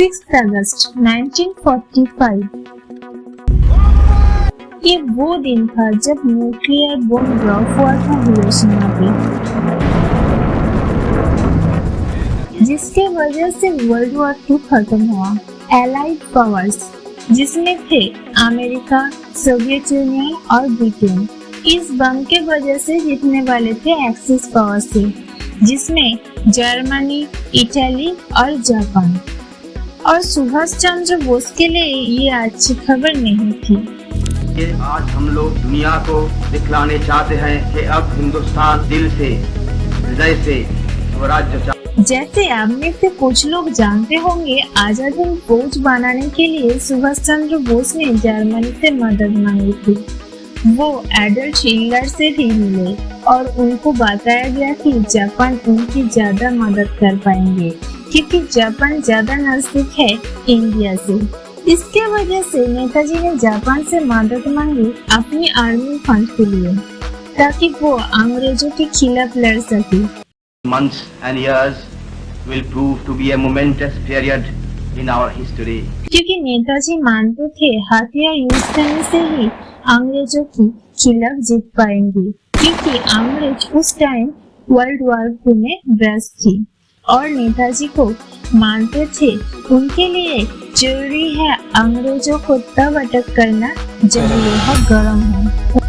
6 अगस्त 1945 ये वो दिन था जब न्यूक्लियर बम ड्रॉप हुआ था हिरोशिमा पे, जिसके वजह से वर्ल्ड वॉर 2 खत्म हुआ। एलाइड पावर्स जिसमें थे अमेरिका, सोवियत यूनियन और ब्रिटेन, इस बम के वजह से जीतने वाले थे एक्सिस पावर से, जिसमें जर्मनी, इटली और जापान। और सुभाष चंद्र बोस के लिए ये अच्छी खबर नहीं थी। ये आज हम लोग दुनिया को दिखलाने चाहते हैं कि अब हिंदुस्तान दिल से, हृदय से स्वराज्य। जैसे आप में से कुछ लोग जानते होंगे, आजाद हिंद फौज बनाने के लिए सुभाष चंद्र बोस ने जर्मनी से मदद मांगी थी। वो एडल्फ हिटलर से भी मिले और उनको बताया गया कि जापान उनकी ज्यादा मदद कर पाएंगे, क्योंकि जापान ज्यादा नजदीक है इंडिया से। इसके वजह से नेताजी ने जापान से मदद मांगी अपनी आर्मी फंड के लिए, ताकि वो अंग्रेजों के खिलाफ लड़ सके। Months and years will prove to be a momentous period in our history. क्योंकि नेताजी मानते थे हथियार यूज करने से ही अंग्रेजों के खिलाफ जीत पाएंगे, क्योंकि अंग्रेज उस टाइम वर्ल्ड वॉर 2 में व्यस्त थी और नेताजी को मानते थे उनके लिए जरूरी है अंग्रेजों को तब अटक करना जब लोहा गर्म हो।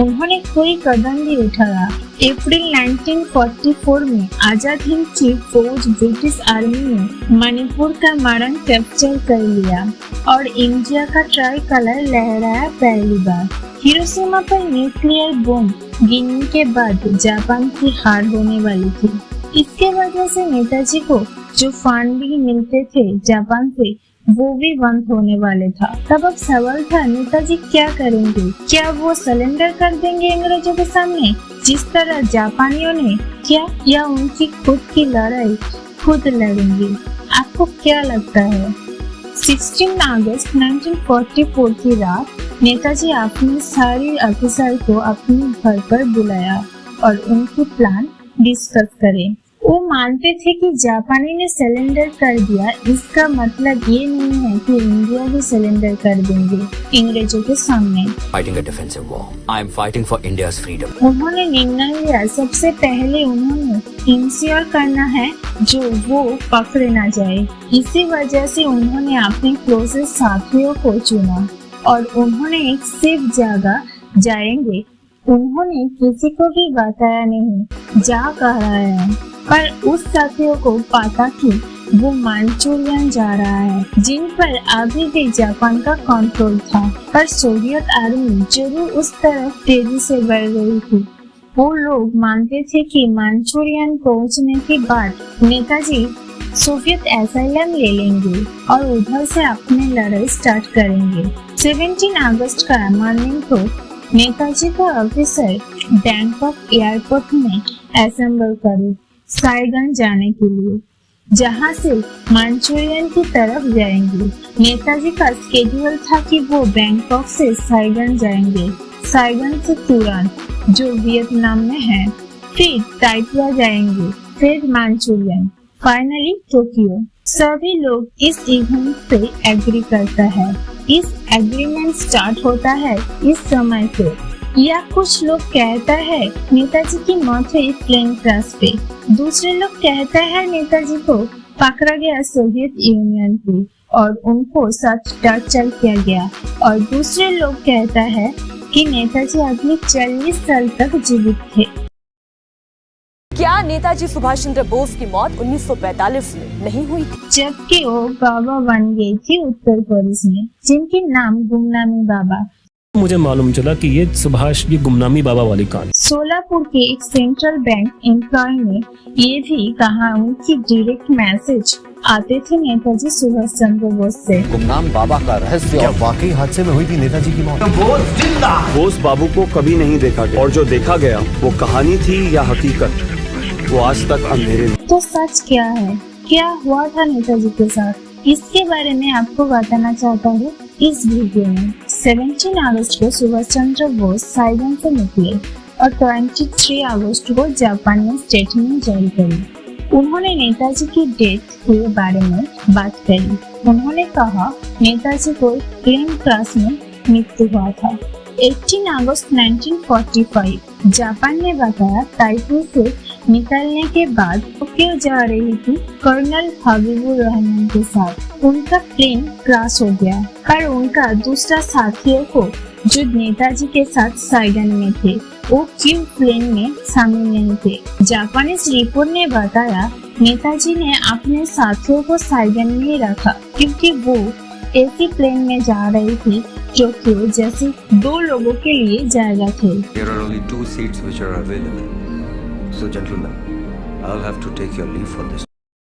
उन्होंने कोई कदम भी उठाया। अप्रैल 1944 में आजाद हिंद की फौज ब्रिटिश आर्मी ने मणिपुर का मरण कैप्चर कर लिया और इंडिया का ट्राई कलर लहराया पहली बार। हिरोशिमा पर न्यूक्लियर बम गिरने के बाद जापान की हार होने वाली थी। इसके वजह से नेताजी को जो फंड भी मिलते थे जापान से, वो भी बंद होने वाले था। तब अब सवाल था, नेताजी क्या करेंगे? क्या वो सरेंडर कर देंगे अंग्रेजों के सामने जिस तरह जापानियों ने किया, या उनकी खुद की लड़ाई खुद लड़ेंगे? आपको क्या लगता है? 16 अगस्त 1944 की रात नेताजी अपने सारे ऑफिसर को अपने घर पर बुलाया और उनकी प्लान डिस्कस करे। वो मानते थे कि जापानी ने सरेंडर कर दिया, इसका मतलब ये नहीं है कि इंडिया भी सरेंडर कर देंगे अंग्रेजों के सामने। Fighting a defensive war. I am fighting for India's freedom. उन्होंने निर्णय लिया, सबसे पहले उन्होंने इंश्योर करना है जो वो पकड़े ना जाए। इसी वजह से उन्होंने अपने क्लोजेस्ट साथियों को चुना और उन्होंने एक सेफ जगह जाएंगे। उन्होंने किसी को भी बताया नहीं जा कह रहा है, पर उस साथियों को पता कि वो मांचूरियन जा रहा है, जिन पर अभी भी जापान का कंट्रोल था, पर सोवियत आर्मी जरूर उस तरफ तेजी से बढ़ रही थी। वो लोग मानते थे कि मांचूरियन पहुंचने के बाद नेताजी सोवियत एसाइलम ले लेंगे और उधर से अपनी लड़ाई स्टार्ट करेंगे। 17 अगस्त का मॉर्निंग को नेताजी का ऑफिसर बैंकॉक एयरपोर्ट में असेंबल करे साइगन जाने के लिए, जहां से मांचूरियन की तरफ जाएंगे। नेताजी का स्केड्यूल था कि वो बैंकॉक से साइगन जाएंगे, साइगन से तुरंत जो वियतनाम में है, फिर ताइपा जाएंगे, फिर मांचूरियन, फाइनली टोक्यो। सभी लोग इस इवेंट पे एग्री करता है। इस एग्रीमेंट स्टार्ट होता है इस समय से, या कुछ लोग कहता है नेताजी की मौत हुई प्लेन क्रैश पे, दूसरे लोग कहता है नेताजी को पकड़ा गया सोवियत यूनियन पे और उनको सच टॉर्चर किया गया, और दूसरे लोग कहता है कि नेताजी अगले 40 साल तक जीवित थे। क्या नेताजी सुभाष चंद्र बोस की मौत 1945 में नहीं हुई थी? जबकि वो बाबा बन गई थी उत्तर प्रदेश में, जिनके नाम गुमनामी बाबा। मुझे मालूम चला कि ये सुभाष ये गुमनामी बाबा वाली कहानी। सोलापुर के एक सेंट्रल बैंक एम्प्लॉय ने ये भी कहा, उनकी डायरेक्ट मैसेज आते थे नेताजी सुभाष चंद्र बोस से। गुमनाम बाबा का रहस्य क्या वाकई हादसे में हुई थी नेताजी की मौत? बोस बाबू को कभी नहीं देखा गया, और जो देखा गया वो कहानी थी या हकीकत, वो आज तक अंधेरे में। तो सच क्या है? क्या हुआ था नेताजी के साथ? इसके बारे में आपको बताना चाहता हूँ इस वीडियो में। 17 अगस्त को सुभाष चंद्र बोस साइगन से निकले और 23 अगस्त को जापान ने स्टेटमेंट जारी करी। उन्होंने नेताजी की डेथ के बारे में बात करी। उन्होंने कहा नेताजी को प्लेन क्रैश में मृत्यु हुआ था। 18 अगस्त 1945 जापान ने बताया ताइपे से निकलने के बाद टोक्यो जा रही थी कर्नल हबीबुर रहमान के साथ। उनका प्लेन क्रैश हो गया पर उनका दूसरा साथियों को जो नेताजी के साथ साइगन में थे वो क्यों प्लेन में शामिल नहीं थे। जापानीज रिपोर्ट ने बताया नेताजी ने अपने साथियों को साइगन में रखा क्योंकि वो ऐसी प्लेन में जा रही थी टोक्यो जैसे 2 लोगों के लिए जगह थे। There are only 2 seats which are available. So gentlemen, I'll have to take your leave for this.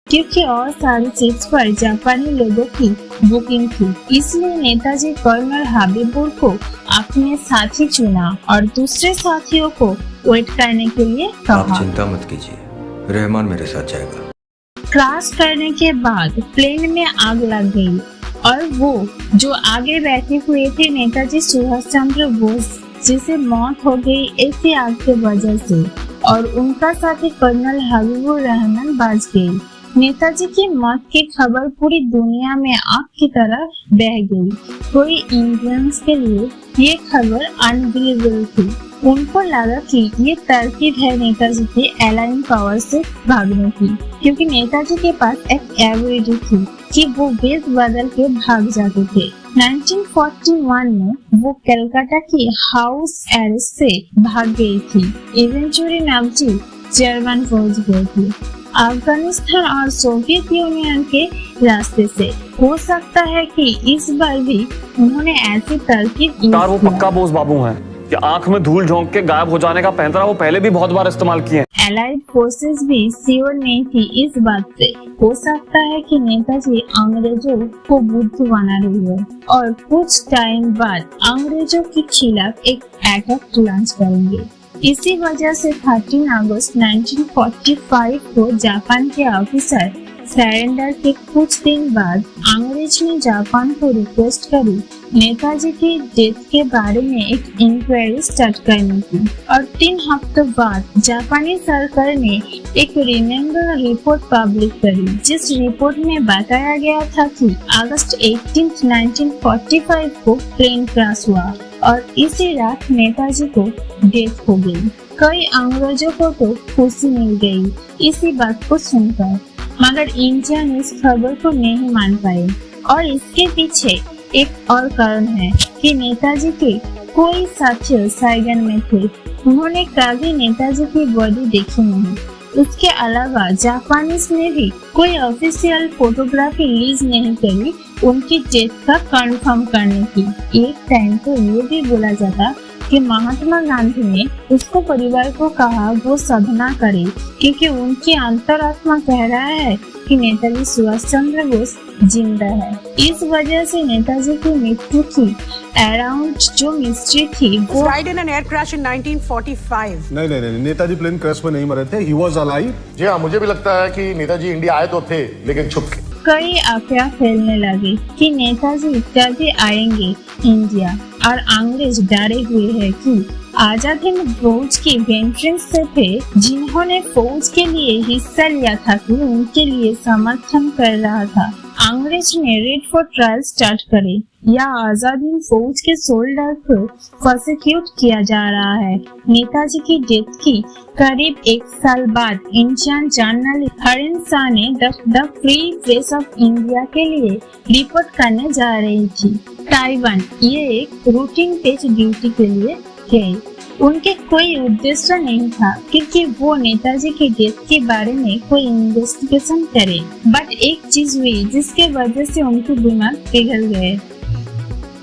क्योंकि और सारी सीट्स पर जापानी लोगों की बुकिंग थी, इसलिए नेताजी कर्नल हबीबुर को अपने साथी चुना और दूसरे साथियों को वेट करने के लिए कहा। आप चिंता मत कीजिए, रहमान मेरे साथ जाएगा। क्रैश करने के बाद प्लेन में आग लग गई और वो जो आगे बैठे हुए थे नेताजी सुभाष चंद्र बोस जिसे मौत हो गई ऐसी आग के वजह से और उनका साथी कर्नल हबीबुर रहमान बच गई। नेताजी की मौत की खबर पूरी दुनिया में आग की तरह बह गई। कोई इंडियंस के लिए ये खबर अनबिलीवेबल थी। उनको लगा कि ये तरकीब है नेताजी के अलाइंग पावर से भागने की, क्योंकि नेताजी के पास एक एबिलिटी थी कि वो वेश बदल के भाग जाते थे। 1941 में वो कलकत्ता की हाउस अरेस्ट से भाग गई थी। इवेंचुअली नाजी जर्मन फौज गए थे अफगानिस्तान और सोवियत यूनियन के रास्ते से। हो सकता है कि इस बार भी उन्होंने ऐसी तरकीब वो पक्का बोस बाबू हैं कि आंख में धूल झोंक के गायब हो जाने का पैंतरा वो पहले भी बहुत बार इस्तेमाल किए हैं। एलाइड फोर्सेस भी श्योर नहीं थी इस बात से। हो सकता है कि नेताजी अंग्रेजों को बुद्धू बना रही है और कुछ टाइम बाद अंग्रेजों के खिलाफ एक अटैक लॉन्च करेंगे। इसी वजह से 13 अगस्त 1945 को जापान के ऑफिसर सरेंडर के कुछ दिन बाद अंग्रेज ने जापान को रिक्वेस्ट करी नेताजी की डेथ के बारे में एक इंक्वायरी स्टार्ट करने की और 3 हफ्तों बाद जापानी सरकार ने एक रिमेम्बर रिपोर्ट पब्लिश करी, जिस रिपोर्ट में बताया गया था कि अगस्त 18, 1945 को प्लेन क्रैश हुआ और इसी रात नेताजी को डेथ हो गई। कई अंग्रेजों को तो खुशी मिल गई इसी बात को सुनकर, मगर इंडियन इस खबर को नहीं मान पाए और इसके पीछे एक और कारण है कि नेताजी के कोई साथी साइगन में थे। उन्होंने कभी नेताजी की बॉडी देखी नहीं। उसके अलावा जापानीज ने भी कोई ऑफिशियल फोटोग्राफी रिलीज नहीं करी उनकी डेथ का कंफर्म करने की। एक टाइम तो ये भी बोला जाता कि महात्मा गांधी ने उसको परिवार को कहा वो साधना करे, क्योंकि उनकी अंतरात्मा कह रहा है कि नेताजी सुभाष चंद्र बोस जिंदा है। इस वजह से नेताजी की मृत्यु की अराउंड जो मिस्ट्री थी वो died in an air crash in 1945। नहीं, नेताजी प्लेन क्रैश में नहीं मरे थे। He was alive। जी हाँ, मुझे भी लगता है कि नेताजी इंडिया आए तो थे लेकिन छुप के। कई अफवाह फैलने लगे कि नेताजी कभी आएंगे इंडिया और अंग्रेज डरे हुए हैं कि आजाद हिंद फौज की वेटरन्स से थे जिन्होंने फौज के लिए हिस्सा लिया था कि उनके लिए समर्थन कर रहा था। अंग्रेज ने रेड फॉर ट्रायल स्टार्ट करे या आजाद हिंद फौज के सोल्जर को प्रोसिक्यूट किया जा रहा है। नेताजी की डेथ की करीब 1 साल बाद इंडियन जर्नलिस्ट हरिन शाह ने the free press of India के लिए रिपोर्ट करने जा रही थी ताइवान। ये एक रूटीन पेज ड्यूटी के लिए गए। उनके कोई उद्देश्य नहीं था क्योंकि वो नेताजी की डेथ के बारे में कोई इन्वेस्टिगेशन करे, बट एक चीज हुई जिसके वजह से उनके दिमाग पिघल गए।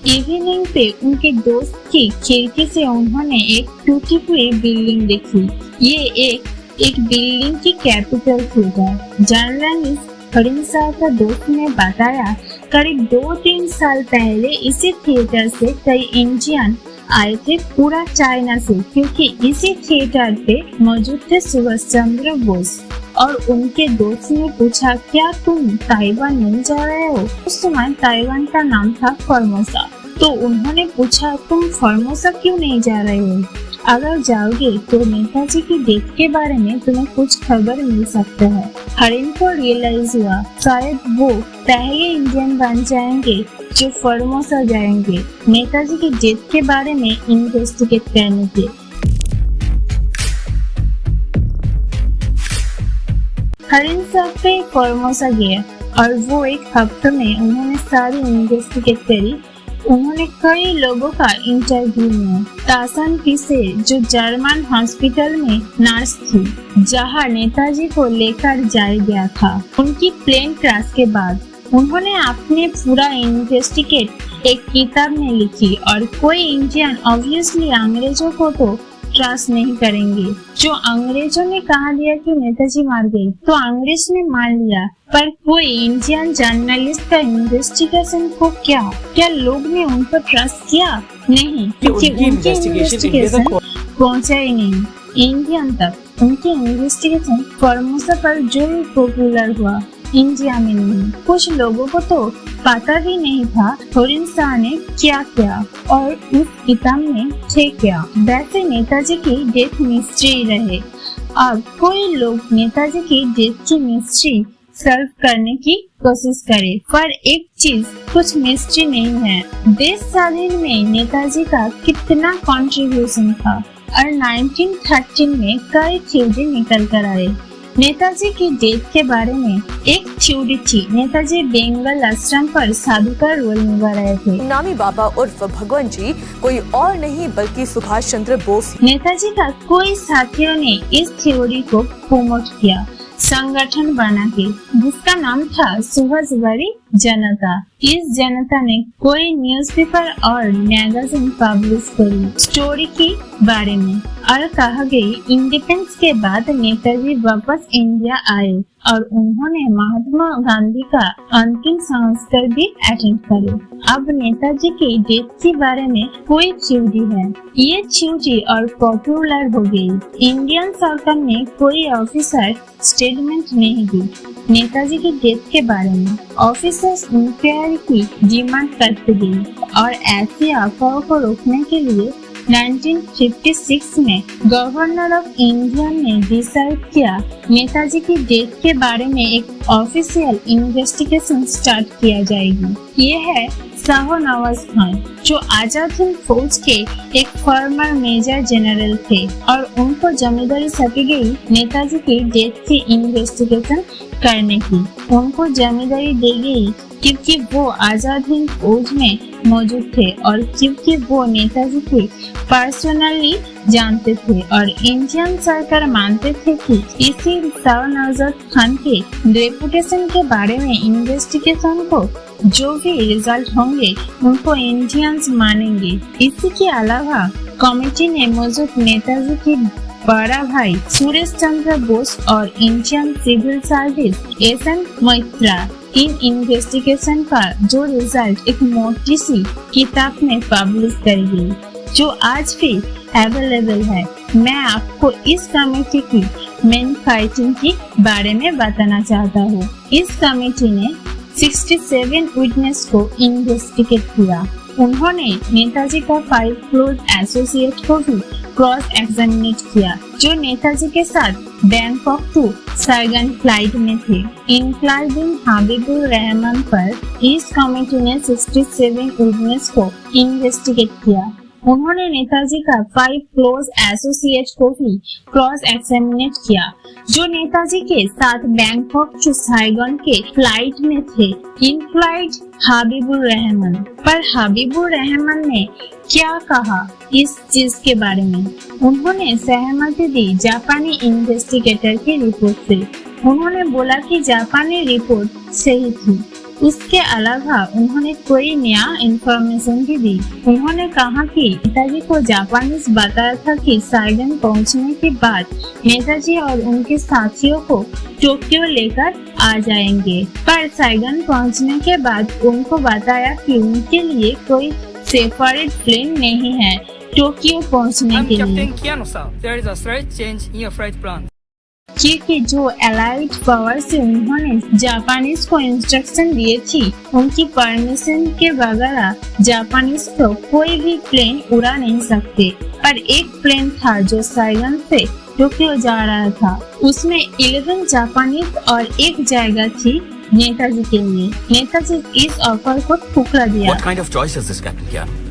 इवनिंग पे उनके दोस्त की खिड़की से उन्होंने एक टूटी हुई बिल्डिंग देखी। ये एक बिल्डिंग की कैपिटल थिएटर। जर्नलिस्ट हरिन शाह का दोस्त ने बताया करीब 2-3 साल पहले इसी थिएटर से कई इंडियन आए थे पूरा चाइना से, क्योंकि इसी थिएटर पे मौजूद थे सुभाष चंद्र बोस। और उनके दोस्त ने पूछा क्या तुम ताइवान नहीं जा रहे हो? उस समय ताइवान का नाम था फॉर्मोसा। तो उन्होंने पूछा तुम फॉर्मोसा क्यों नहीं जा रहे हो? अगर जाओगे तो नेताजी की डेथ के बारे में तुम्हें कुछ खबर मिल सकता है। हरिन को रियलाइज हुआ शायद वो पहले इंडियन बन जाएंगे जो फॉर्मोसा जाएंगे नेताजी की डेथ के बारे में इन्वेस्टिगेट करने के। हरिन साहब फॉर्मोसा गया और वो एक हफ्ते में उन्होंने सारी इन्वेस्टिगेट करी। उन्होंने कई लोगों का इंटरव्यू लिया। तासान पीसे जो जर्मन हॉस्पिटल में नर्स थी जहां नेताजी को लेकर जाया गया था, उनकी प्लेन क्रैश के बाद उन्होंने अपने पूरा इन्वेस्टिगेट एक किताब में लिखी। और कोई इंडियन ऑब्वियसली अंग्रेजों को तो ट्रस्ट नहीं करेंगे। जो अंग्रेजों ने कहा दिया कि नेताजी मार गए तो अंग्रेज ने मान लिया, पर कोई इंडियन जर्नलिस्ट का इन्वेस्टिगेशन को क्या लोग ने उन पर ट्रस्ट किया? नहीं, क्योंकि उनकी इन्वेस्टिगेशन पहुंचा ही नहीं इंडियन तक। उनकी इन्वेस्टिगेशन फॉर्मोसा पर जो पॉपुलर हुआ इंडिया में नहीं। कुछ लोगों को तो पता भी नहीं था हरिन शाह ने क्या किया और उस किताब में थे क्या। वैसे नेताजी की डेथ मिस्ट्री रहे। अब कोई लोग नेताजी की डेथ की मिस्ट्री सॉल्व करने की कोशिश करे, पर एक चीज कुछ मिस्ट्री नहीं है। देश स्वाधीन में नेताजी का कितना कंट्रीब्यूशन था और 1913 में कई थ्योरी निकल कर आए। नेताजी की डेथ के बारे में एक थ्योरी थी, नेताजी बेंगल आश्रम पर साधु का रोल निभा रहे थे। गुमनामी बाबा उर्फ भगवान जी कोई और नहीं बल्कि सुभाष चंद्र बोस। नेताजी का कोई साथियों ने इस थ्योरी को प्रमोट किया, संगठन बना के, जिसका नाम था सुभाषवादी जनता। इस जनता ने कोई न्यूज़पेपर और मैगजीन पब्लिश करी स्टोरी के बारे में और कहा गई इंडिपेंडेंस के बाद नेताजी वापस इंडिया आए और उन्होंने महात्मा गांधी का अंतिम संस्कार भी अटेंड करे। अब नेताजी की डेथ के बारे में कोई थ्योरी है, ये थ्योरी और पॉपुलर हो गई। इंडियन सरकार ने कोई ऑफिसर स्टेटमेंट नहीं दी नेताजी की डेथ के बारे में। ऑफिसर्स इंक्वायरी की डिमांड करते गई और ऐसी अफवाहों को रोकने के लिए 1956 में गवर्नर ऑफ इंडिया ने डिसाइड किया नेताजी की डेथ के बारे में एक ऑफिशियल इन्वेस्टिगेशन स्टार्ट किया जाएगी। ये है शाह नवाज खान, जो आजाद हिंद फौज के एक फॉर्मर मेजर जनरल थे और उनको जिम्मेदारी सौंपी गई नेताजी की डेथ की इन्वेस्टिगेशन करने की। उनको जिम्मेदारी दी गई क्योंकि वो आजाद हिंद फौज में मौजूद थे और क्योंकि वो नेताजी को पर्सनली जानते थे और इंडियन सरकार मानते थे कि इसी शाह नवाज खान के रेपुटेशन के बारे में इन्वेस्टिगेशन को जो भी रिजल्ट होंगे उनको इंडियंस मानेंगे। इसी के अलावा कमेटी ने मौजूद नेताजी के बड़ा भाई सुरेश चंद्र बोस और Indian civil service SN Maitra in investigation का जो रिजल्ट एक मोटी सी किताब में पब्लिश करी गई, जो आज भी अवेलेबल है। मैं आपको इस कमेटी की मेन फाइटिंग के बारे में बताना चाहता हूँ। इस कमेटी ने 67 विटनेस को इन्वेस्टिगेट किया। उन्होंने नेताजी का 5 क्लोज एसोसिएट को भी क्रॉस एग्जामिनेट किया, जो नेताजी के साथ बैंकॉक टू साइगन फ्लाइट में थे, इंक्लूडिंग हबीबुर रहमान पर। इस कमेटी ने 67 विटनेस को इन्वेस्टिगेट किया। उन्होंने नेताजी का 5 क्लोज एसोसिएट को भी क्रॉस एग्जामिनेट किया, जो नेताजी के साथ बैंकॉक टू साइगन के फ्लाइट में थे, इंक्लूड हबीबुर रहमान। पर हबीबुर रहमान ने क्या कहा इस चीज के बारे में? उन्होंने सहमति दी जापानी इन्वेस्टिगेटर की रिपोर्ट से। उन्होंने बोला कि जापानी रिपोर्ट सही थी। उसके अलावा उन्होंने कोई नया इंफॉर्मेशन भी दी। उन्होंने कहा कि नेताजी को जापानीज बताया था कि साइगन पहुंचने के बाद नेताजी और उनके साथियों को टोक्यो लेकर आ जाएंगे, पर साइगन पहुंचने के बाद उनको बताया कि उनके लिए कोई सेपरेट प्लेन नहीं है टोक्यो पहुंचने के लिए। क्योंकि जो अलाइड पावर से उन्होंने जापानीज को इंस्ट्रक्शन दिए थी, उनकी परमिशन के बगैर जापानीज तो कोई भी प्लेन उड़ा नहीं सकते। पर एक प्लेन था जो साइगन से टोक्यो जा रहा था। उसमें 11 जापानीज और एक जगह थी नेताजी के लिए। नेताजी इस ऑफर को ठुकरा दिया। What kind of choice is this, Captain Keanu?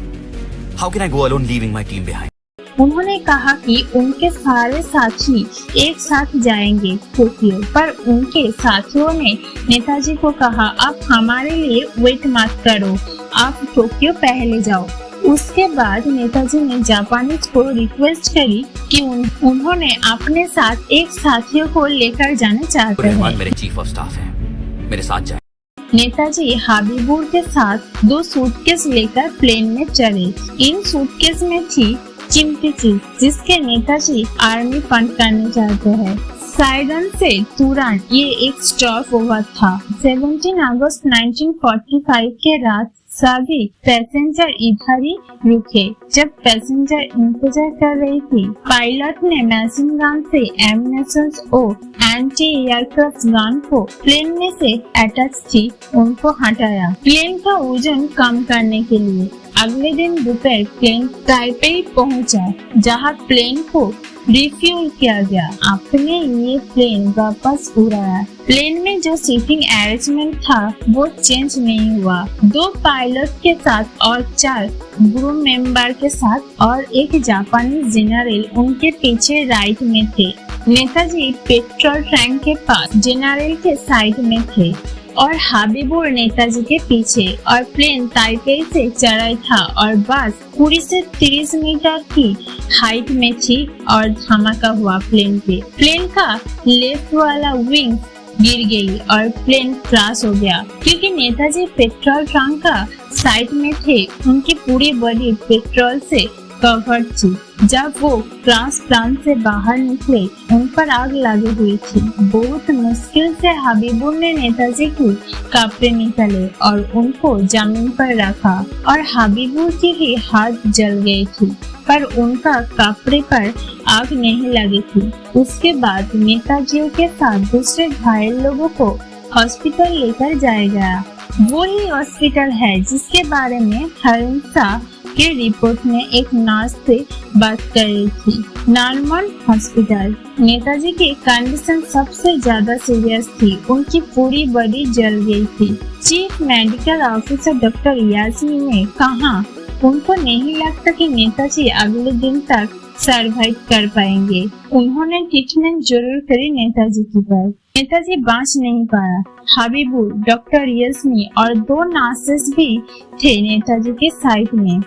How can I go alone leaving my team behind? उन्होंने कहा कि उनके सारे साथी एक साथ जाएंगे टोक्यो, पर उनके साथियों ने नेताजी को कहा, आप हमारे लिए वेट मत करो, आप टोक्यो पहले जाओ। उसके बाद नेताजी ने जापानीज को रिक्वेस्ट करी कि उन्होंने अपने साथ एक साथियों को लेकर जाना चाहते हैं। मेरे चीफ ऑफ स्टाफ हैं, मेरे साथ जाएं। नेताजी हाबीबुर के साथ 2 सूटकेस लेकर प्लेन में चले। इन सूटकेस में थी कीमती चीज जिसके नेताजी आर्मी फंड करने चाहते हैं। साइगन से तुरंत ये एक स्टॉप हुआ था। 17 अगस्त 1945 के रात सभी पैसेंजर इधर ही रुके। जब पैसेंजर इंतजार कर रही थी, पायलट ने मशीन गन से एमिनेशन और एंटी एयरक्राफ्ट गन को प्लेन में से अटैच थी उनको हटाया, प्लेन का वजन कम करने के लिए। अगले दिन दोपहर प्लेन ताइपेई पहुंचा, जहां प्लेन को रिफ्यूल किया गया। अपने ये प्लेन वापस उड़ाया। प्लेन में जो सीटिंग अरेंजमेंट था वो चेंज नहीं हुआ। 2 पायलट के साथ और 4 क्रू मेंबर के साथ और एक जापानी जनरल उनके पीछे राइट में थे। नेताजी पेट्रोल टैंक के पास जनरल के साइड में थे और हाबीबुर नेताजी के पीछे, और प्लेन ताइपेई से चढ़ाई था और बस 20 से 30 मीटर की हाइट में थी और धमाका हुआ प्लेन पे। प्लेन का लेफ्ट वाला विंग गिर गई और प्लेन क्रैश हो गया। क्योंकि नेताजी पेट्रोल टैंक का साइड में थे, उनकी पूरी बॉडी पेट्रोल से कवर्ड थी। जब वो क्रैश प्लान से बाहर निकले, उन पर आग लगी हुई थी। बहुत मुश्किल से हाबीबुर ने नेताजी की कपड़े निकाले और उनको जमीन पर रखा, और हाबीबुर की भी हाथ जल गई थी, पर उनका कपड़े पर आग नहीं लगी थी। उसके बाद नेताजी के साथ दूसरे घायल लोगों को हॉस्पिटल लेकर जाया गया। वही हॉस्पिटल है जिसके बारे में हरिंसा के रिपोर्ट में एक नर्स से बात कर रही थी। Norman hospital. नेताजी की कंडीशन सबसे ज्यादा सीरियस थी, उनकी पूरी बॉडी जल गई थी। चीफ मेडिकल ऑफिसर डॉक्टर यास्मी ने कहा, उनको नहीं लगता कि नेताजी अगले दिन तक सरवाइव कर पाएंगे। उन्होंने ट्रीटमेंट जरूर करी नेताजी की, पर नेताजी बच नहीं पाया। हाबीबुर, डॉक्टर यास्मी और 2 नर्सेस भी थे नेताजी के साइड में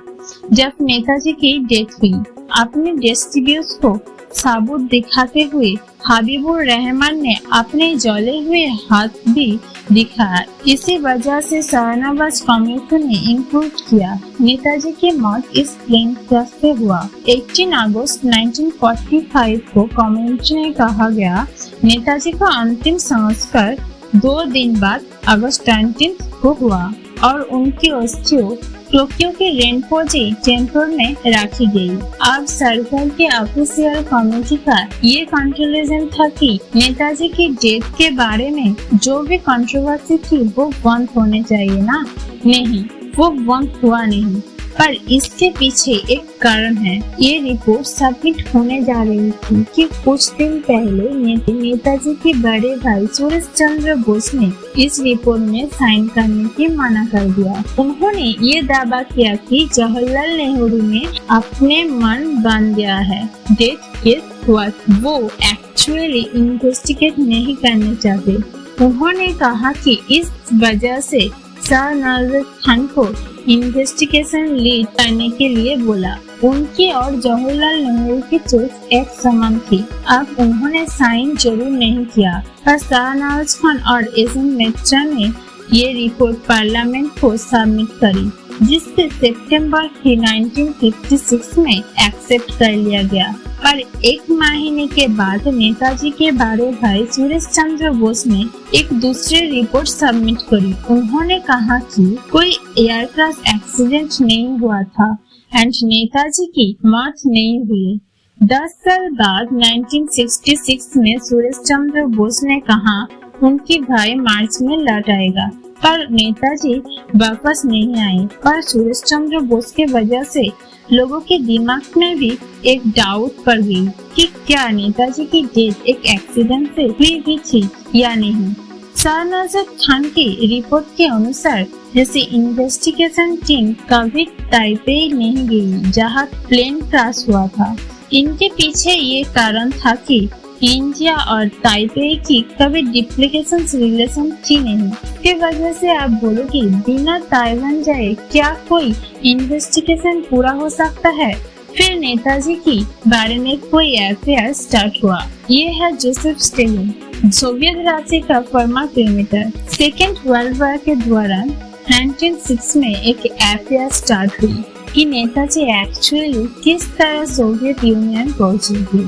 जब नेताजी की डेथ हुई। अपने डिस्ट्रीब्यूट्स को सबूत दिखाते हुए हबीबुर रहमान ने अपने जले हुए हाथ भी दिखाया। इसी वजह से शहनाबाज कमेटी ने इंक्लूड किया। नेताजी की मौत इस प्लेन क्रैश से हुआ। 18 अगस्त 1945 को कमेटी ने कहा गया। नेताजी का अंतिम संस्कार 2 दिन बाद अगस्त 19 को हुआ और उनकी अस्थियां टोक्यो के रेनपोजी टेम्पल में रखी गई। अब सरकार के ऑफिशियल कमेटी का ये कंक्लूजन था कि नेताजी की डेथ के बारे में जो भी कंट्रोवर्सी थी वो बंद होने चाहिए ना। नहीं, वो बंद हुआ नहीं, पर इसके पीछे एक कारण है। ये रिपोर्ट सबमिट होने जा रही थी कि कुछ दिन पहले नेताजी के बड़े भाई सुरेश चंद्र बोस ने इस रिपोर्ट में साइन करने की मना कर दिया। उन्होंने ये दावा किया कि जवाहरलाल नेहरू ने अपने मन बांध दिया है। डेथ केस हुआ, वो एक्चुअली इन्वेस्टिगेट नहीं करना चाहते। उन्होंने कहा कि इस वजह से सर नजर खान को इन्वेस्टिगेशन लीड करने के लिए बोला। उनकी और जवाहरलाल नेहरू की सोच एक समान थी। अब उन्होंने साइन जरूर नहीं किया, पर शाहनवाज खान और एसएम मित्रा ने ये रिपोर्ट पार्लियामेंट को सबमिट करी, जिससे सितंबर 1956 में एक्सेप्ट कर लिया गया। पर 1 महीने के बाद नेताजी के बड़े भाई सुरेश चंद्र बोस ने एक दूसरी रिपोर्ट सबमिट करी। उन्होंने कहा कि कोई एयरक्राफ्ट एक्सीडेंट नहीं हुआ था एंड नेताजी की मौत नहीं हुई। 10 साल बाद 1966 में सुरेश चंद्र बोस ने कहा उनकी भाई मार्च में लौट आएगा, पर नेताजी वापस नहीं आए। पर सुरेश चंद्र बोस के वजह से लोगों के दिमाग में भी एक डाउट पड़ गई कि क्या नेताजी की डेथ एक एक्सीडेंट से हुई भी थी या नहीं। शाहनवाज खान की रिपोर्ट के अनुसार जैसे इन्वेस्टिगेशन टीम कभी ताइपे नहीं गई जहां प्लेन क्रैश हुआ था। इनके पीछे ये कारण था कि इंडिया और ताइपे की कभी डिप्लीकेशन रिलेशन थी नहीं। इसकी वजह से आप बोलोगे बिना ताइवान जाए क्या कोई इन्वेस्टिगेशन पूरा हो सकता है। फिर नेताजी की बारे में कोई अफेयर स्टार्ट हुआ। ये है जोसेफ स्टेलिन, सोवियत राज्य का former premier. Second world war के दौरान 1906 में एक अफेयर स्टार्ट हुई कि नेताजी एक्चुअली किस तरह सोवियत यूनियन पहुंची थी।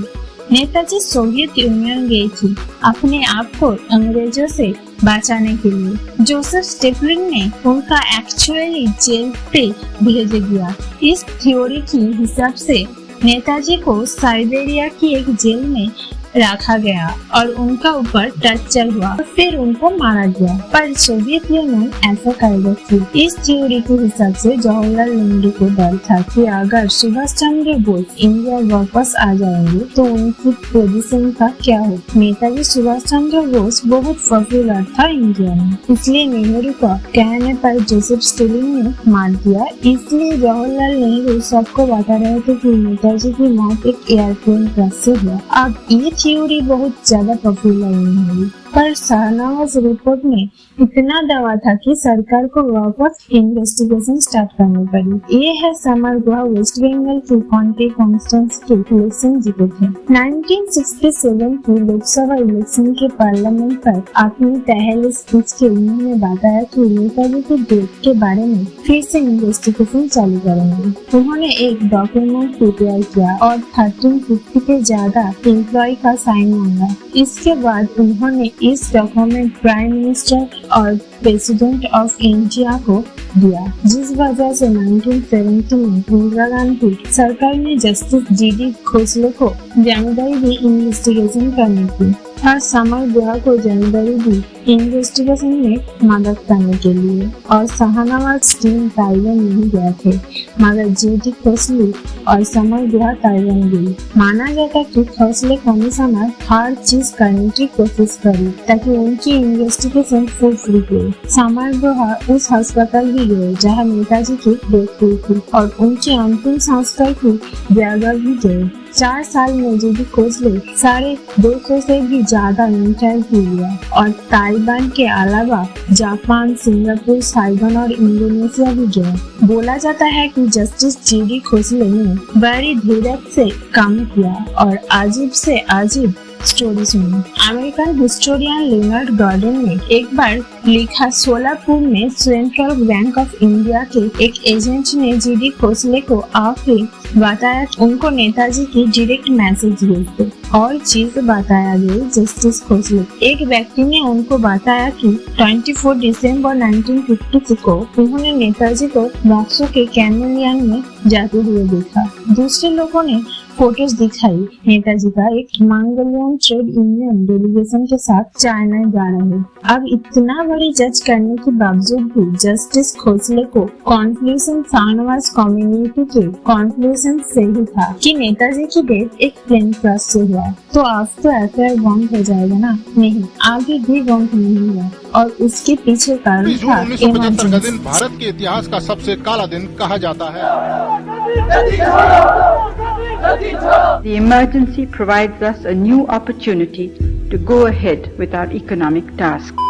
नेताजी सोवियत यूनियन गई थी अपने आप को अंग्रेजों से बचाने के लिए। जोसेफ स्टेफलिन ने उनका एक्चुअली जेल पे भेज दिया। इस थ्योरी की हिसाब से नेताजी को साइबेरिया की एक जेल में रखा गया और उनका ऊपर टॉर्चर हुआ, फिर उनको मारा गया। पर सोवियत यूनियन ऐसा कर रही थी। इस थ्योरी के हिसाब से जवाहरलाल नेहरू को डर था कि अगर सुभाष चंद्र बोस इंडिया वापस आ जाएंगे तो उनकी पोजीशन का क्या हो। नेताजी सुभाष चंद्र बोस बहुत पॉपुलर था इंडिया में, इसलिए नेहरू का कहने पर जोसेफ स्टेलिन ने मार दिया। इसलिए जवाहरलाल नेहरू सबको बता रहे थे कि नेताजी की मौत एक एयरप्लेन क्रैश से हुआ। अब ये थ्योरी बहुत ज्यादा पॉपुलर नहीं हुई, पर शाहनवाज रिपोर्ट में इतना दावा था कि सरकार को वापस इन्वेस्टिगेशन स्टार्ट करनी पड़ी। ये है समर गुहा वेस्ट बंगाल की कॉन्टी कॉन्स्टेंस के इलेक्शन जीते थे। 1967 की लोकसभा इलेक्शन के पार्लियामेंट पर अपनी पहले स्पीच के उन्होंने बताया कि नेताजी की डेथ के बारे में फिर से इन्वेस्टिगेशन चालू करेंगे। उन्होंने एक डॉक्यूमेंट प्रिपेयर किया और 1350 के ज्यादा एम्प्लॉय का साइन मांगा। इसके बाद उन्होंने इस डॉक्यूमेंट प्राइम मिनिस्टर और प्रेसिडेंट ऑफ इंडिया को दिया, जिस वजह से 1970 में इंदिरा गांधी सरकार ने जस्टिस जीडी खोसले को जिम्मेदारी दी इन्वेस्टिगेशन करने की और समर गुहा को जिम्मेदारी दी इन्वेस्टिगेशन में मदद करने के लिए। और शाहनवाज टीम ताइवान नहीं गए थे, मगर जीडी खोसले और समर गुहा ताइवान गई। माना जाता कि खोसले कमिश्नर हर चीज करने की कोशिश करी ताकि उनकी इन्वेस्टिगेशन फुल फ्री हो। समर गुहा उस अस्पताल भी गए जहां नेताजी की डेथ हुई थी और उनके अंतिम संस्कार की जगह भी गए। 4 साल में जीडी खोसले 250 से भी ज्यादा इंटरव्यू लिया और ताइवान के अलावा जापान, सिंगापुर, साइगन और इंडोनेशिया भी गए। बोला जाता है कि जस्टिस जीडी खोसले ने बड़ी धीरज से काम किया और अजीब से अजीब स्टोरी सुनी। अमेरिकन हिस्टोरियन लिनार्ड गार्डन ने एक बार लिखा, सोलापुर में सेंट्रल बैंक ऑफ इंडिया के एक एजेंट ने जीडी खोसले को आके बताया उनको नेताजी की डायरेक्ट मैसेज भेज दो और चीज बताया गई जस्टिस खोसले। एक व्यक्ति ने उनको बताया कि 24 दिसंबर 1956 को उन्होंने नेताजी को मॉस्को के कैमलियन में जाते हुए देखा। दूसरे लोगों ने फोटोज दिखाई नेताजी का एक मंगोलियन ट्रेड यूनियन डेलीगेशन के साथ चाइना जा रहे। अब इतना बड़ी जज करने के बावजूद भी जस्टिस खोसले को कॉन्क्लूजन शाहनवाज कम्युनिटी के कॉन्क्लूजन से ही था कि नेताजी की डेथ एक प्लेन क्रैश से हुआ। तो अब तो एफआईआर बंद हो जाएगा ना? नहीं, आगे भी बंद नहीं हुआ और उसके पीछे कारण था 1975 का दिन भारत के इतिहास का सबसे काला दिन कहा जाता है। The emergency provides us a new opportunity to go ahead with our economic task.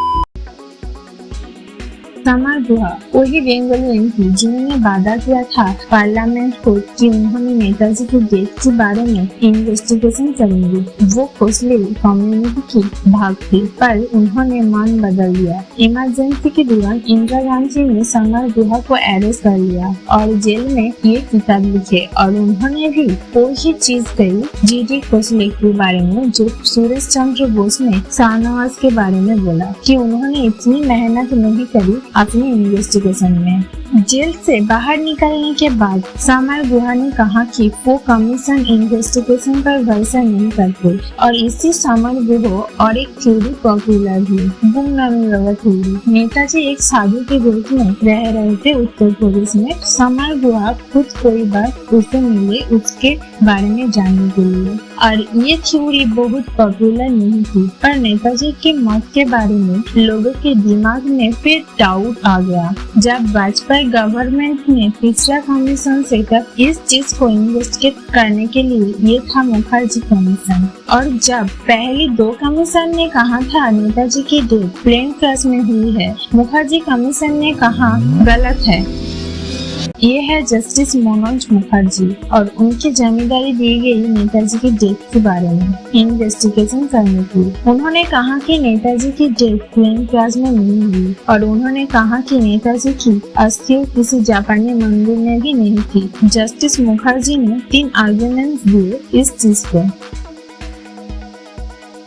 Samar Guha वही बंगाली एमपी जिन्होंने वादा किया था पार्लियामेंट को कि उन्होंने नेताजी की डेथ के बारे में इन्वेस्टिगेशन करेंगे। वो खोसले कम्युनिटी की भाग थी, पर उन्होंने मन बदल लिया। इमरजेंसी के दौरान इंदिरा गांधी ने समर गुहा को अरेस्ट कर लिया और जेल में ये किताब लिखे और उन्होंने भी वही चीज कही जीडी खोसले के बारे में जो सुरेश चंद्र बोस ने शाहनवाज के बारे में बोला कि उन्होंने इतनी मेहनत नहीं करी अपनी इन्वेस्टिगेशन में। जेल से बाहर निकलने के बाद समर गुहा ने कहा कि वो कमीशन इन्वेस्टिगेशन पर भरोसा नहीं करते और इसी समर गुहा और एक थ्योरी पॉपुलर हुई, गुमनामी बाबा थ्योरी। नेताजी एक साधु के रूप में रह रहे थे उत्तर प्रदेश में। समर गुहा खुद कोई बार उसे मिले उसके बारे में जानने के लिए, और ये थ्योरी बहुत पॉपुलर नहीं थी। पर नेताजी की मौत के बारे में लोगों के दिमाग में फिर डाउट आ गया। जब वाजपेयी गवर्नमेंट ने तीसरा कमीशन सेटअप इस चीज को इन्वेस्टिगेट करने के लिए, ये था मुखर्जी कमीशन। और जब पहली दो कमीशन ने कहा था नेताजी की डेथ प्लेन क्रैश में हुई है, मुखर्जी कमीशन ने कहा गलत है, ये है जस्टिस मनोज मुखर्जी और उनकी जिम्मेदारी दी गई नेताजी की डेथ के बारे में इन्वेस्टिगेशन करने की। उन्होंने कहा कि नेताजी की डेथ प्लेन क्रैश में नहीं हुई और उन्होंने कहा कि नेताजी की अस्थियां किसी जापानी मंदिर में भी नहीं थी। जस्टिस मुखर्जी ने 3 आर्गुमेंट्स दिए इस चीज पे।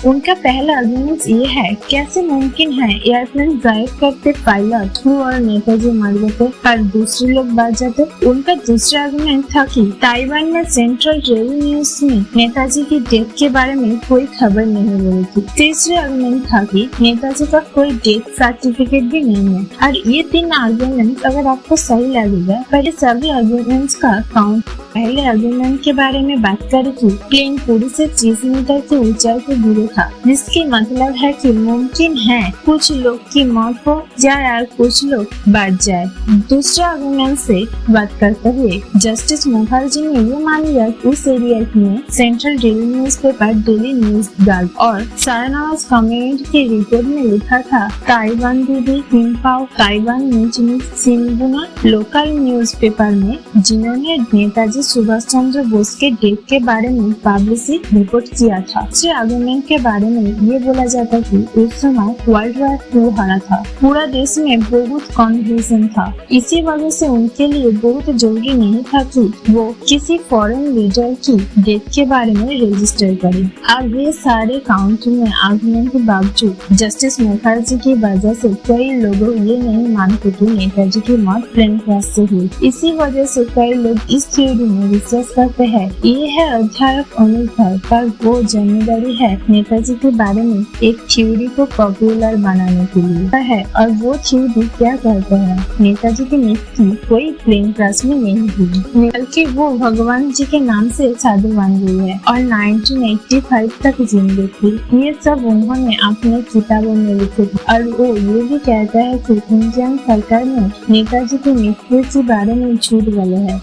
उनका पहला आर्गुमेंट ये है, कैसे मुमकिन है एयरप्लेन ड्राइव करते पायलट हूँ और नेताजी मर गए पर दूसरे लोग बच जाते। उनका दूसरा आर्गुमेंट था कि ताइवान में सेंट्रल टेली न्यूज में नेताजी की डेथ के बारे में कोई खबर नहीं मिली थी। तीसरा आर्गुमेंट था कि नेताजी का कोई डेथ सर्टिफिकेट भी नहीं है। और ये 3 आर्गुमेंट अगर आपको सही लगेगा, पर ये सभी आर्गुमेंट्स का काउंट। पहले आर्गुमेंट के बारे में बात करें कि प्लेन पूरी से 30 मीटर की ऊंचाई से गिरे था, जिसकी मतलब है कि मुमकिन है कुछ लोग की मौत हो जाए और कुछ लोग बच जाए। दूसरा आर्गुमेंट से बात करते हुए जस्टिस मुखर्जी ने ये मान लिया उस एरिया में central daily news paper daily news guard और शाहनवाज कमेंट के रिपोर्ट में लिखा था ताइवान दीदी किंगपाओ ताइवान न्यूज सिंगुना लोकल न्यूज पेपर में, जिन्होंने नेताजी सुभाष चंद्र बोस के डेथ के बारे में पब्लिसिटी रिपोर्ट किया था। दूसरे आर्गुमेंट के बारे में ये बोला जाता कि उस समय वर्ल्ड वॉर 2 हारा था, पूरा देश में बहुत कन्फ्यूजन था। इसी वजह से उनके लिए बहुत जरूरी नहीं था कि वो किसी फॉरेन लीडर की डेथ के बारे में रजिस्टर करें। अब ये सारे काउंट में आर्गुमेंट के बावजूद जस्टिस मुखर्जी की वजह से कई लोग ये नहीं मानते कि नेताजी की मौत प्लेन क्रैश से हुई। इसी वजह से कई लोग इस थ्योरी में विश्वास करते हैं। ये है अध्यापक अनिल भर, पर वो जिम्मेदारी है नेताजी के बारे में एक थ्योरी को पॉपुलर बनाने के लिए है। और वो थ्योरी क्या कहते हैं, नेताजी की मृत्यु कोई प्लेन क्रैश में नहीं हुई, बल्कि वो भगवान जी के नाम से साधु बन गई है और 1985 तक जिंदगी थी। ये सब उन्होंने अपने किताबों में लिखे थे। और वो ये भी कहता है कि इंडियन सरकार ने नेताजी की मृत्यु के बारे में झूठ बोला है।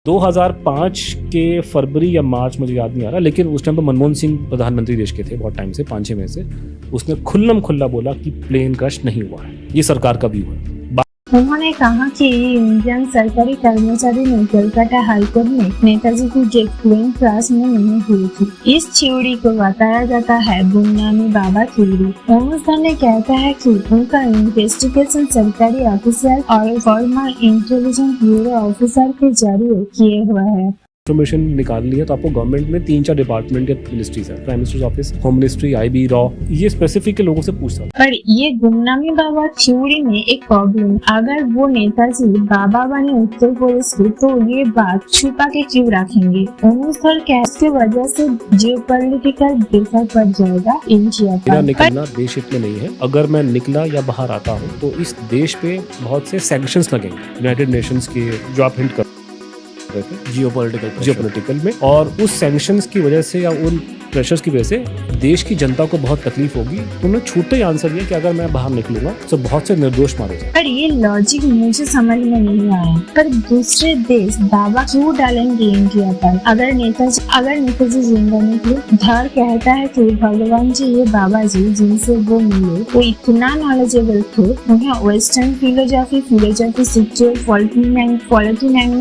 2005 के फरवरी या मार्च, मुझे याद नहीं आ रहा, लेकिन उस टाइम पर मनमोहन सिंह प्रधानमंत्री देश के थे बहुत टाइम से, 5-6 महीने से। उसने खुल्लम खुल्ला बोला कि प्लेन क्रैश नहीं हुआ है, ये सरकार का व्यू है। उन्होंने कहा कि इंडियन सरकारी कर्मचारी ने कलकत्ता हाईकोर्ट में नेताजी की डेथ प्लेन क्रैश में नहीं हुई थी। इस थ्योरी को बताया जाता है गुमनामी बाबा थ्योरी। अनुसंधान कहता है कि उनका इन्वेस्टिगेशन सरकारी ऑफिसर और फॉर्मर इंटेलिजेंस ब्यूरो ऑफिसर के जरिए किए हुआ है। इन्फॉर्मेशन निकाल लिया तो आपको गवर्नमेंट में 3-4 डिपार्टमेंट के मिनिस्ट्रीज है, prime minister's office, home ministry, IB, raw, ये स्पेसिफिक के लोगों से पूछता। पर ये गुमनामी बाबा थ्योरी में एक प्रॉब्लम, अगर वो नेताजी बाबा बने उत्तर प्रदेश के तो ये बात छुपा के क्यों रखेंगे। अनुसार इसके वजह से जियोपॉलिटिकल प्रेशर पड़ जाएगा इंडिया पर। मेरा निकलना देश हित में नहीं है। अगर मैं निकला या बाहर आता हूँ तो इस देश पे बहुत से सैंक्शंस लगेंगे यूनाइटेड नेशंस के, जो आप हिंट कर जियोपॉलिटिकल में, और उस सैंक्शंस की वजह से या उन प्रेशर्स की वजह से देश की जनता को बहुत तकलीफ होगी। उन्होंने छूटते ही आंसर दिया कि अगर मैं बाहर निकलूंगा तो बहुत से निर्दोष मारे जाए। पर ये लॉजिक मुझे समझ में नहीं आया। पर दूसरे देश दावा क्यों डालेंगे इंडिया पर? अगर नेताजी जिंदा निकले, धर कहता है कि भगवान जी, ये बाबा जी जिनसे वो मिले वो इतना नॉलेजेबल थे, उन्हें वेस्टर्न फिलोसॉफी सिक्योर पॉलिटिक्स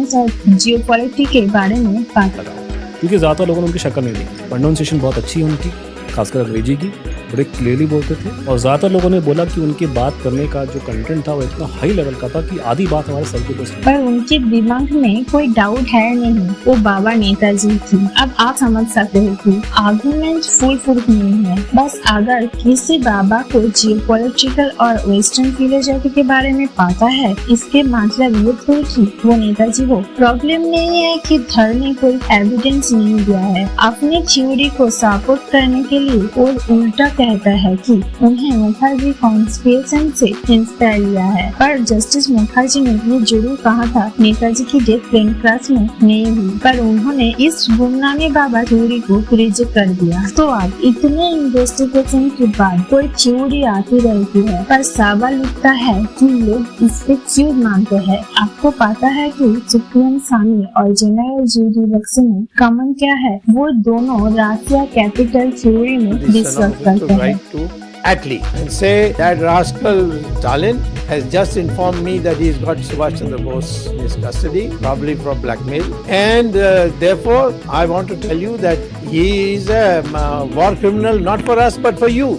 और जियोपॉलिटिक्स के बारे में पता लगा। क्योंकि ज़्यादातर लोगों ने उनकी शक्ल नहीं देखी। प्रोनाउंसिएशन बहुत अच्छी है उनकी, खासकर अंग्रेजी की, बड़े क्लियरली बोलते थे और ज्यादातर लोगों ने बोला कि उनकी बात करने का जो कंटेंट था वो इतना हाई लेवल का था कि आधी बात हमारे सर के ऊपर। पर उनके दिमाग में कोई डाउट है नहीं, वो बाबा नेताजी थी। अब आप समझ सकते हो कि आर्गुमेंट फुल नहीं है। बस अगर किसी बाबा को जियोपॉलिटिकल और वेस्टर्न फिलोसफी के बारे में पता है, इसके मतलब ये थोड़ी कि वो नेताजी हो। प्रॉब्लम नहीं है कि धर ने कोई एविडेंस नहीं दिया है। अपनी थ्योरी को सपोर्ट करने के लिए वो उल्टा कहता है कि उन्हें मुखर्जी कॉन्स्पिरेशन से इंस्पायर लिया है। पर जस्टिस मुखर्जी ने ये जरूर कहा था नेताजी की डेथ प्लेन क्रैश में नहीं हुई, पर उन्होंने इस गुमनामी बाबा थ्योरी को रिजेक्ट कर दिया। तो अब इतने इन्वेस्टिगेशन के बाद कोई थ्योरी आती रहती है, पर सवाल उठता है कि लोग इस पे क्यों मानते हैं। आपको पता है कि सुप्रीम सामी और जनरल जी.डी. बक्सी में कॉमन क्या है? वो दोनों रशिया कैपिटल थ्योरी में डिस्कस करते हैं। Atlee and say that rascal Stalin has just informed me that he's got Subhash Chandra Bose in his custody, probably for blackmail, and therefore I want to tell you that he is a war criminal not for us but for you.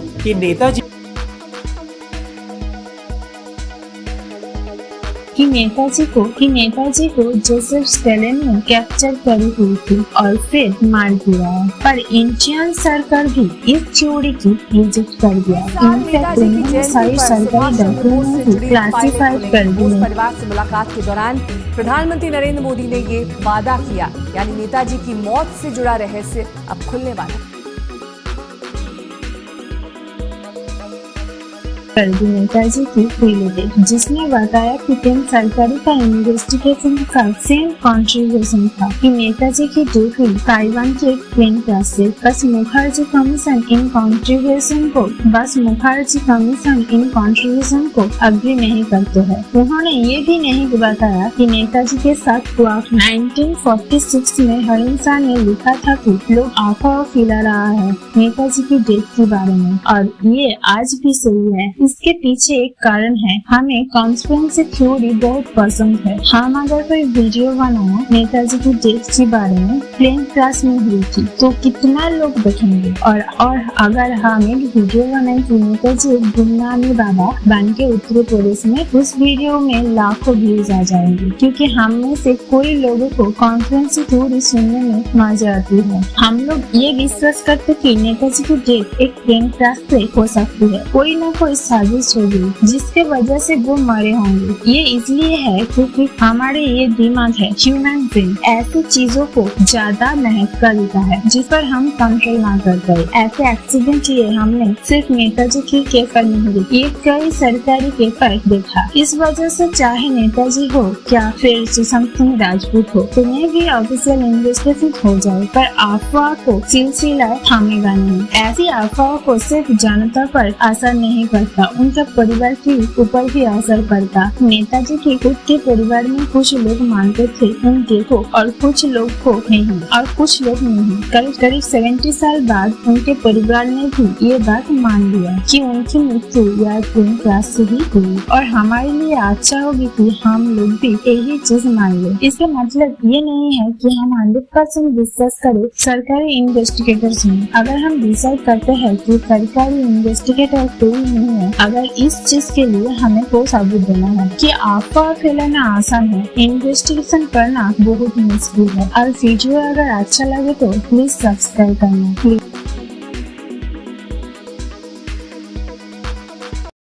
कि नेताजी को Joseph Stalin ने capture करी हुई थी और फिर मार दिया। पर इंडियन सरकार भी इस थ्योरी की रिजेक्ट कर दिया। इनफैक्ट उन्होंने सारी सरकारी डॉक्यूमेंट भी क्लासिफाइड कर दिए। परिवार से मुलाकात के दौरान प्रधानमंत्री नरेंद्र मोदी ने ये वादा किया, यानी नेताजी की मौत से जुड़ा रहस्य अब खुलने वाला। कर दी नेताजी की रिलेटेड, जिसने बताया कि केंद्र सरकारी का इन्वेस्टिगेशन का सेम कंट्रीब्यूशन था कि नेताजी की डेथ हुई ताइवान के एक प्लेन क्रैश से। बस मुखर्जी कमीशन इन कंट्रीब्यूशन को अग्री नहीं करते हैं। उन्होंने ये भी नहीं बताया कि नेताजी के साथ हुआ 1946 में हरिंसा ने लिखा था कि लोग अफवाह फैला रहा है नेताजी की डेथ के बारे में, और ये आज भी सही है। इसके पीछे एक कारण है, हमें कॉन्स्पिरेसी थ्योरी बहुत पसंद है। हम अगर कोई वीडियो बनाया नेताजी की डेथ के बारे में प्लेन क्रैश में हुई थी तो कितना लोग देखेंगे, और अगर हम एक वीडियो बनाए कि नेताजी एक गुमनामी बाबा बन के उत्तर प्रदेश में, उस वीडियो में लाखों व्यूज आ जाएंगे, क्योंकि हम में से कोई लोगों को कॉन्स्पिरेसी थ्योरी सुनने में मजा आती है। हम लोग ये विश्वास करते कि नेताजी की डेथ एक प्लेन क्रैश से हो सकती है, कोई न कोई साजिश होगी जिसके वजह से वो मरे होंगे। ये इसलिए है क्योंकि हमारे ये दिमाग है, ह्यूमन ब्रेन ऐसी चीजों को ज्यादा महत्व देता है जिस पर हम कंट्रोल ना कर पाए। ऐसे एक्सीडेंट ये हमने सिर्फ नेताजी की केस पर नहीं देखी, ये कई सरकारी केस पर देखा। इस वजह से चाहे नेताजी हो क्या फिर सुशांत सिंह राजपूत हो, तुम्हें भी ऑफिशियल इन्वेस्टिगेशन हो जाए, पर अफवाह को सिलसिला थामेगा नहीं। ऐसी अफवाह को सिर्फ जनता पर असर नहीं पड़ता, उनके परिवार के ऊपर भी असर पड़ता। नेताजी के खुद के परिवार में कुछ लोग मानते थे उनके को और कुछ लोग को नहीं, और कुछ लोग नहीं। करीब 70 साल बाद उनके परिवार ने भी ये बात मान लिया कि उनकी मृत्यु या प्लेन क्रैश से ही हुई, और हमारे लिए अच्छा होगी कि हम लोग भी यही चीज मान ले। इसका मतलब ये नहीं है कि हम 100% विश्वास करें सरकारी इन्वेस्टिगेटर्स में। अगर हम डिसाइड करते हैं कि सरकारी इन्वेस्टिगेटर कोई नहीं है, अगर इस चीज के लिए हमें कोई सबूत देना है कि अफवाह फैलाना आसान है, इन्वेस्टिगेशन करना बहुत मुश्किल है। और वीडियो अगर अच्छा लगे तो प्लीज सब्सक्राइब करना प्लीज।